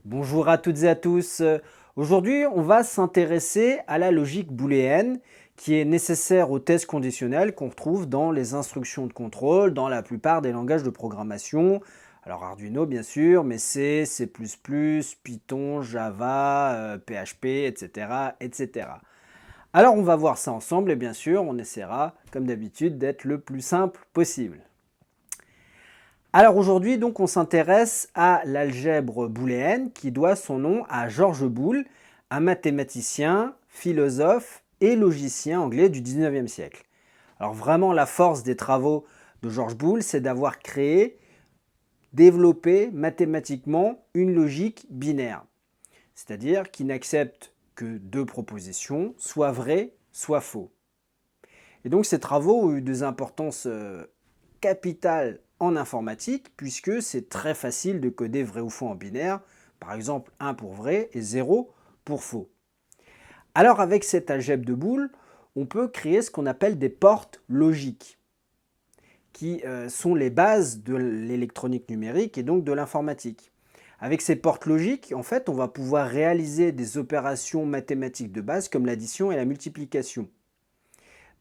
Bonjour à toutes et à tous. Aujourd'hui, on va s'intéresser à la logique booléenne qui est nécessaire aux tests conditionnels qu'on retrouve dans les instructions de contrôle dans la plupart des langages de programmation. Alors Arduino bien sûr, mais C, C++, Python, Java, PHP, etc., etc. Alors on va voir ça ensemble et bien sûr, on essaiera comme d'habitude d'être le plus simple possible. Alors aujourd'hui, donc, on s'intéresse à l'algèbre booléenne qui doit son nom à George Boole, un mathématicien, philosophe et logicien anglais du 19e siècle. Alors vraiment, la force des travaux de George Boole, c'est d'avoir créé, développé mathématiquement une logique binaire, c'est-à-dire qui n'accepte que deux propositions, soit vrai, soit faux. Et donc ces travaux ont eu des importances capitale en informatique puisque c'est très facile de coder vrai ou faux en binaire, par exemple 1 pour vrai et 0 pour faux. Alors avec cette algèbre de Boole, on peut créer ce qu'on appelle des portes logiques, qui sont les bases de l'électronique numérique et donc de l'informatique. Avec ces portes logiques, en fait, on va pouvoir réaliser des opérations mathématiques de base comme l'addition et la multiplication.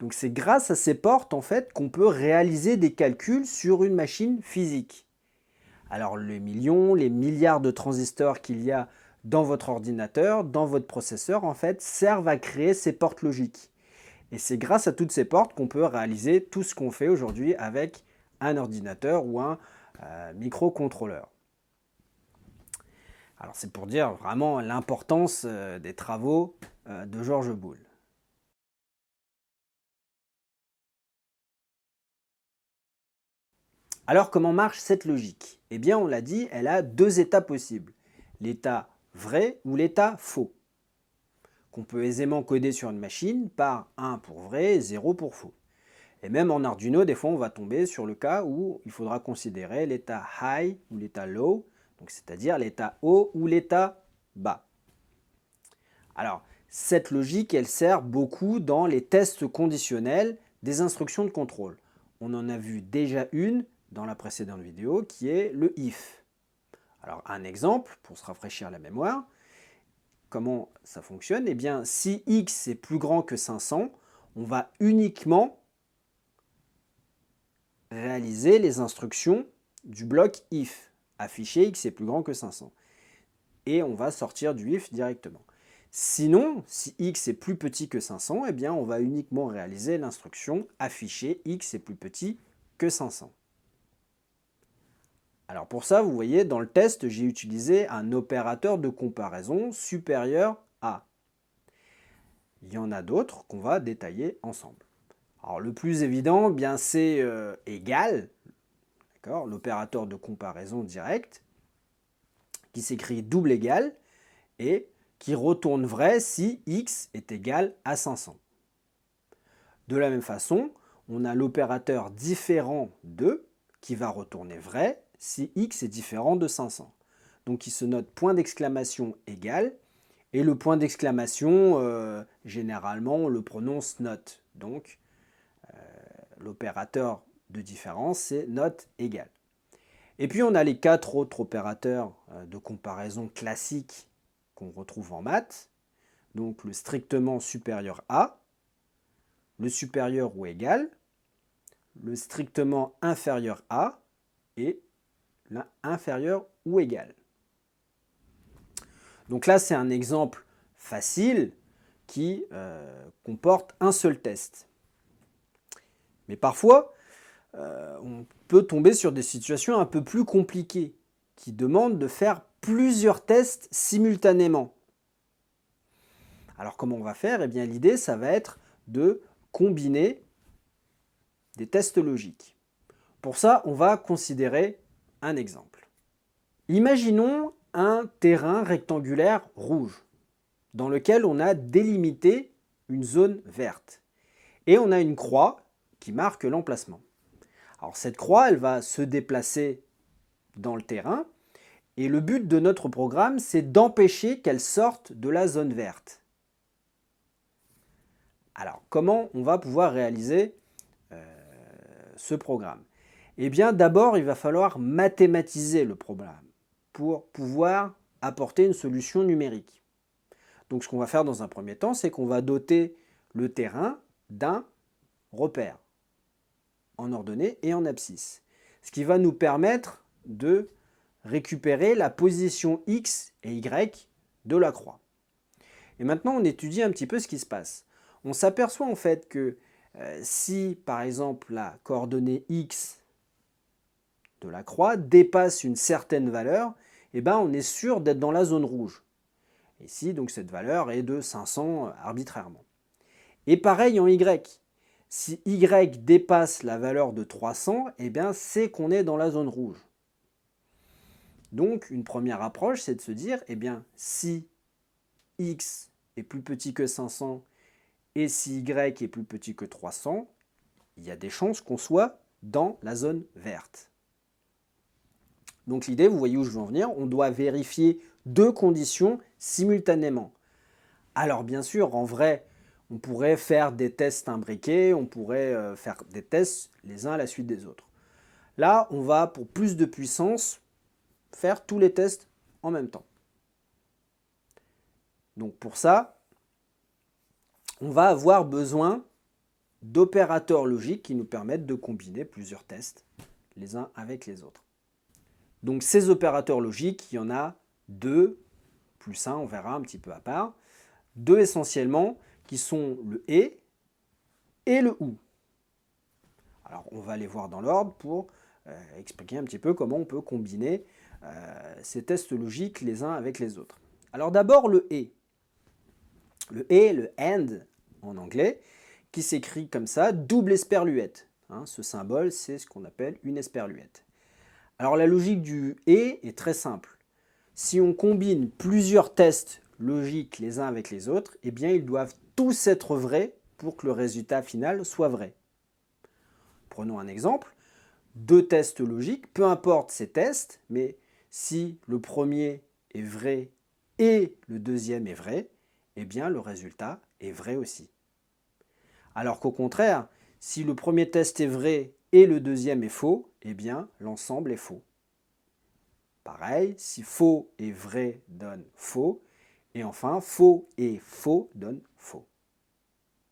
Donc c'est grâce à ces portes en fait qu'on peut réaliser des calculs sur une machine physique. Alors les millions, les milliards de transistors qu'il y a dans votre ordinateur, dans votre processeur en fait, servent à créer ces portes logiques. Et c'est grâce à toutes ces portes qu'on peut réaliser tout ce qu'on fait aujourd'hui avec un ordinateur ou un microcontrôleur. Alors c'est pour dire vraiment l'importance des travaux de George Boole. Alors comment marche cette logique? Eh bien on l'a dit, elle a deux états possibles. L'état vrai ou l'état faux, qu'on peut aisément coder sur une machine par 1 pour vrai et 0 pour faux. Et même en Arduino, des fois on va tomber sur le cas où il faudra considérer l'état high ou l'état low, c'est-à-dire l'état haut ou l'état bas. Alors cette logique, elle sert beaucoup dans les tests conditionnels des instructions de contrôle. On en a vu déjà une dans la précédente vidéo qui est le if. Alors un exemple pour se rafraîchir la mémoire, comment ça fonctionne? Eh bien si x est plus grand que 500, on va uniquement réaliser les instructions du bloc if, afficher x est plus grand que 500. Et on va sortir du if directement. Sinon, si x est plus petit que 500, eh bien on va uniquement réaliser l'instruction afficher x est plus petit que 500. Alors pour ça, vous voyez, dans le test, j'ai utilisé un opérateur de comparaison supérieur à. Il y en a d'autres qu'on va détailler ensemble. Alors le plus évident, bien c'est égal, l'opérateur de comparaison direct, qui s'écrit double égal et qui retourne vrai si x est égal à 500. De la même façon, on a l'opérateur différent de qui va retourner vrai si x est différent de 500. Donc il se note point d'exclamation égal et le point d'exclamation, généralement on le prononce not. Donc l'opérateur de différence c'est not égal. Et puis on a les quatre autres opérateurs de comparaison classiques qu'on retrouve en maths. Donc le strictement supérieur à, le supérieur ou égal, le strictement inférieur à et l'inférieur ou égal. Donc là c'est un exemple facile qui comporte un seul test. Mais parfois, on peut tomber sur des situations un peu plus compliquées qui demandent de faire plusieurs tests simultanément. Alors comment on va faire? Eh bien l'idée, ça va être de combiner des tests logiques. Pour ça, on va considérer un exemple. Imaginons un terrain rectangulaire rouge dans lequel on a délimité une zone verte. Et on a une croix qui marque l'emplacement. Alors cette croix, elle va se déplacer dans le terrain et le but de notre programme, c'est d'empêcher qu'elle sorte de la zone verte. Alors comment on va pouvoir réaliser ce programme? Eh bien d'abord, il va falloir mathématiser le problème pour pouvoir apporter une solution numérique. Donc ce qu'on va faire dans un premier temps, c'est qu'on va doter le terrain d'un repère en ordonnée et en abscisse. Ce qui va nous permettre de récupérer la position X et Y de la croix. Et maintenant, on étudie un petit peu ce qui se passe. On s'aperçoit en fait que si, par exemple, la coordonnée X de la croix dépasse une certaine valeur, eh ben, on est sûr d'être dans la zone rouge. Ici, donc, cette valeur est de 500 arbitrairement. Et pareil en Y. Si Y dépasse la valeur de 300, eh bien, c'est qu'on est dans la zone rouge. Donc, une première approche, c'est de se dire, eh bien, si X est plus petit que 500 et si Y est plus petit que 300, il y a des chances qu'on soit dans la zone verte. Donc l'idée, vous voyez où je veux en venir, on doit vérifier deux conditions simultanément. Alors bien sûr, en vrai, on pourrait faire des tests imbriqués, on pourrait faire des tests les uns à la suite des autres. Là, on va, pour plus de puissance, faire tous les tests en même temps. Donc pour ça, on va avoir besoin d'opérateurs logiques qui nous permettent de combiner plusieurs tests les uns avec les autres. Donc ces opérateurs logiques, il y en a deux, plus un, on verra un petit peu à part. Deux essentiellement, qui sont le et le ou. Alors on va les voir dans l'ordre pour expliquer un petit peu comment on peut combiner ces tests logiques les uns avec les autres. Alors d'abord le et. Le and en anglais, qui s'écrit comme ça, double esperluette. Ce symbole, c'est ce qu'on appelle une esperluette. Alors la logique du et est très simple. Si on combine plusieurs tests logiques les uns avec les autres, eh bien ils doivent tous être vrais pour que le résultat final soit vrai. Prenons un exemple. Deux tests logiques, peu importe ces tests, mais si le premier est vrai et le deuxième est vrai, eh bien le résultat est vrai aussi. Alors qu'au contraire, si le premier test est vrai et le deuxième est faux, eh bien l'ensemble est faux. Pareil, si faux et vrai donne faux, et enfin faux et faux donne faux.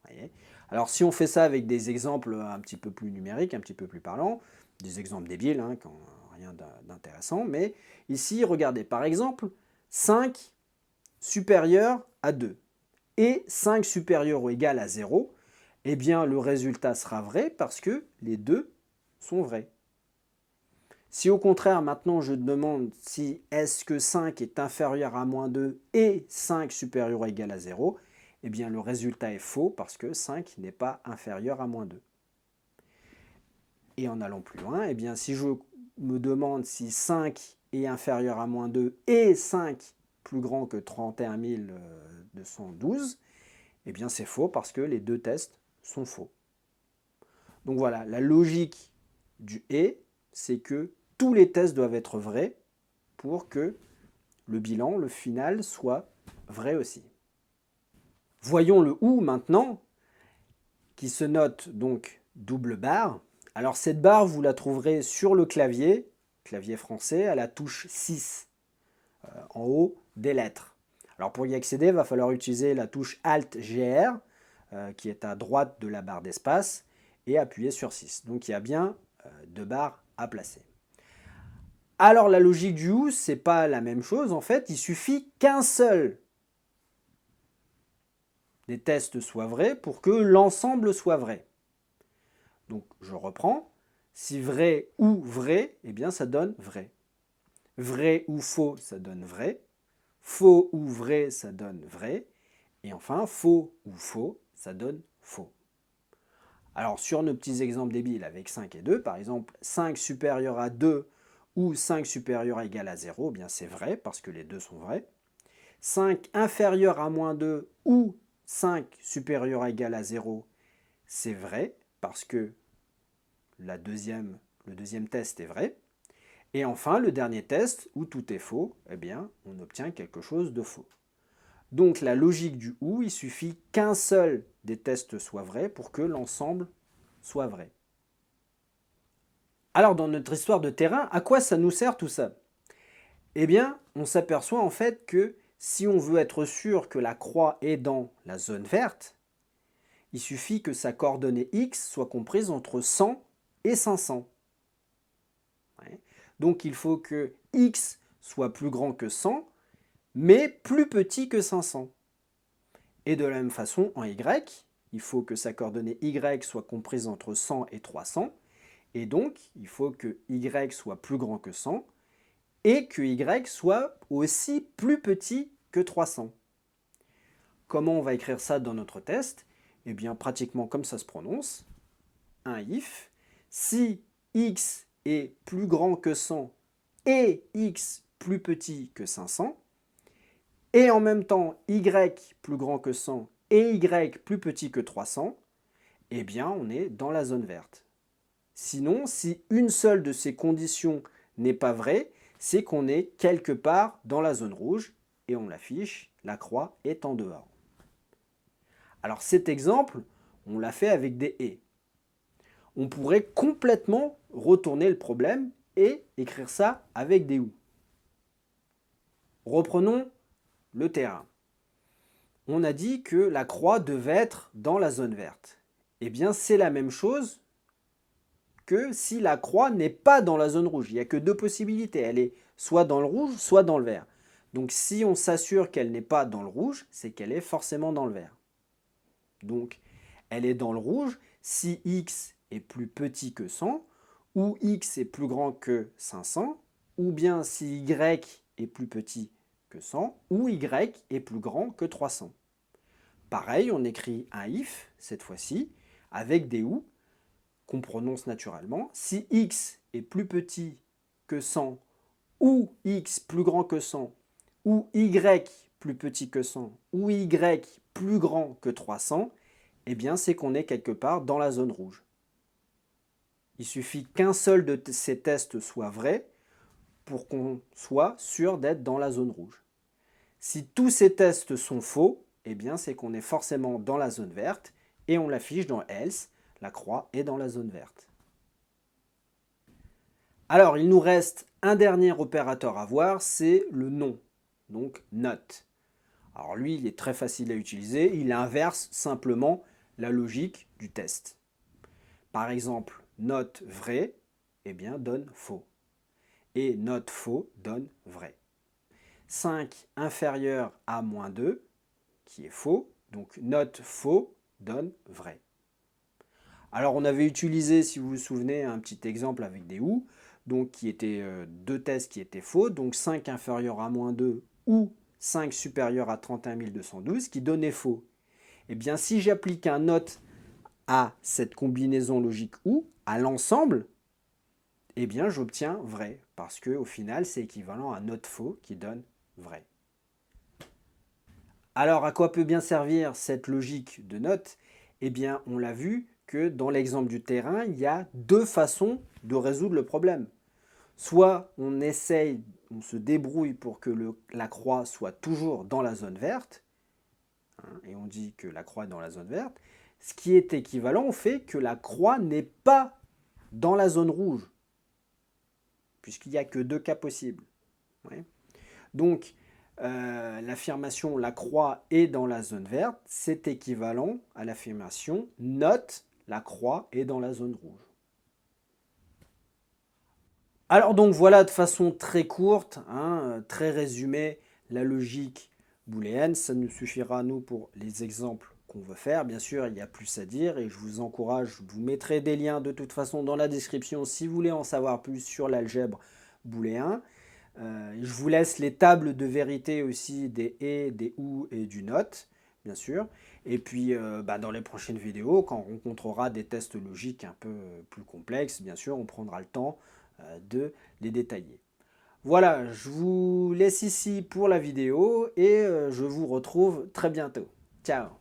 Voyez. Alors si on fait ça avec des exemples un petit peu plus numériques, un petit peu plus parlants, des exemples débiles, qui n'ont rien d'intéressant, mais ici, regardez, par exemple, 5 supérieur à 2 et 5 supérieur ou égal à 0, eh bien le résultat sera vrai parce que les deux sont vrais. Si au contraire, maintenant je demande si est-ce que 5 est inférieur à moins 2 et 5 supérieur ou égal à 0, eh bien le résultat est faux parce que 5 n'est pas inférieur à moins 2. Et en allant plus loin, eh bien si je me demande si 5 est inférieur à moins 2 et 5 plus grand que 31 212, eh bien c'est faux parce que les deux tests sont faux. Donc voilà, la logique du et, c'est que tous les tests doivent être vrais pour que le bilan, le final, soit vrai aussi. Voyons le ou maintenant, qui se note donc double barre. Alors cette barre, vous la trouverez sur le clavier français, à la touche 6, en haut des lettres. Alors pour y accéder, il va falloir utiliser la touche Alt-GR, qui est à droite de la barre d'espace, et appuyer sur 6. Donc il y a bien deux barres à placer. Alors la logique du ou, c'est pas la même chose. En fait, il suffit qu'un seul des tests soit vrai pour que l'ensemble soit vrai. Donc je reprends. Si vrai ou vrai, eh bien ça donne vrai. Vrai ou faux, ça donne vrai. Faux ou vrai, ça donne vrai. Et enfin, faux ou faux, ça donne faux. Alors sur nos petits exemples débiles avec 5 et 2, par exemple 5 supérieur à 2 ou 5 supérieur à égal à 0, eh bien c'est vrai parce que les deux sont vrais. 5 inférieur à moins 2 ou 5 supérieur à égal à 0, c'est vrai parce que le deuxième test est vrai. Et enfin, le dernier test, où tout est faux, eh bien, on obtient quelque chose de faux. Donc la logique du ou, il suffit qu'un seul des tests soit vrai pour que l'ensemble soit vrai. Alors dans notre histoire de terrain, à quoi ça nous sert tout ça? Eh bien, on s'aperçoit en fait que si on veut être sûr que la croix est dans la zone verte, il suffit que sa coordonnée x soit comprise entre 100 et 500. Ouais. Donc il faut que x soit plus grand que 100, mais plus petit que 500. Et de la même façon, en y, il faut que sa coordonnée y soit comprise entre 100 et 300, et donc il faut que y soit plus grand que 100, et que y soit aussi plus petit que 300. Comment on va écrire ça dans notre test? Eh bien, pratiquement comme ça se prononce, un if, si x est plus grand que 100 et x plus petit que 500, et en même temps y plus grand que 100 et y plus petit que 300, eh bien on est dans la zone verte. Sinon, si une seule de ces conditions n'est pas vraie, c'est qu'on est quelque part dans la zone rouge, et on l'affiche, la croix est en dehors. Alors cet exemple, on l'a fait avec des « et ». On pourrait complètement retourner le problème et écrire ça avec des « ou ». Reprenons le terrain. On a dit que la croix devait être dans la zone verte. Eh bien, c'est la même chose que si la croix n'est pas dans la zone rouge. Il n'y a que deux possibilités. Elle est soit dans le rouge, soit dans le vert. Donc, si on s'assure qu'elle n'est pas dans le rouge, c'est qu'elle est forcément dans le vert. Donc, elle est dans le rouge si x est plus petit que 100, ou x est plus grand que 500, ou bien si y est plus petit que 100, ou y est plus grand que 300. Pareil, on écrit un if, cette fois-ci, avec des ou, qu'on prononce naturellement. Si x est plus petit que 100, ou x plus grand que 100, ou y plus petit que 100, ou y plus grand que 300, eh bien c'est qu'on est quelque part dans la zone rouge. Il suffit qu'un seul de ces tests soit vrai pour qu'on soit sûr d'être dans la zone rouge. Si tous ces tests sont faux, eh bien c'est qu'on est forcément dans la zone verte et on l'affiche dans else, la croix est dans la zone verte. Alors il nous reste un dernier opérateur à voir, c'est le non, donc not. Alors lui il est très facile à utiliser, il inverse simplement la logique du test. Par exemple, not vrai, eh bien donne faux. Et not faux donne vrai. 5 inférieur à moins 2, qui est faux, donc not faux donne vrai. Alors on avait utilisé, si vous vous souvenez, un petit exemple avec des ou, donc qui étaient deux tests qui étaient faux, donc 5 inférieur à moins 2 ou 5 supérieur à 31 212, qui donnait faux. Eh bien si j'applique un not à cette combinaison logique ou, à l'ensemble, eh bien j'obtiens vrai, parce qu'au final c'est équivalent à not faux qui donne vrai. Alors à quoi peut bien servir cette logique de note? Eh bien on l'a vu que dans l'exemple du terrain, il y a deux façons de résoudre le problème. Soit on essaye, on se débrouille pour que la croix soit toujours dans la zone verte, et on dit que la croix est dans la zone verte, ce qui est équivalent au fait que la croix n'est pas dans la zone rouge, puisqu'il n'y a que deux cas possibles. Ouais. Donc, l'affirmation la croix est dans la zone verte, c'est équivalent à l'affirmation note la croix est dans la zone rouge. Alors donc voilà de façon très courte, très résumée, la logique booléenne. Ça nous suffira nous pour les exemples qu'on veut faire. Bien sûr, il y a plus à dire et je vous encourage, je vous mettrai des liens de toute façon dans la description si vous voulez en savoir plus sur l'algèbre booléen. Je vous laisse les tables de vérité aussi des et, des ou et du not, bien sûr. Et puis dans les prochaines vidéos, quand on rencontrera des tests logiques un peu plus complexes, bien sûr, on prendra le temps de les détailler. Voilà, je vous laisse ici pour la vidéo et je vous retrouve très bientôt. Ciao!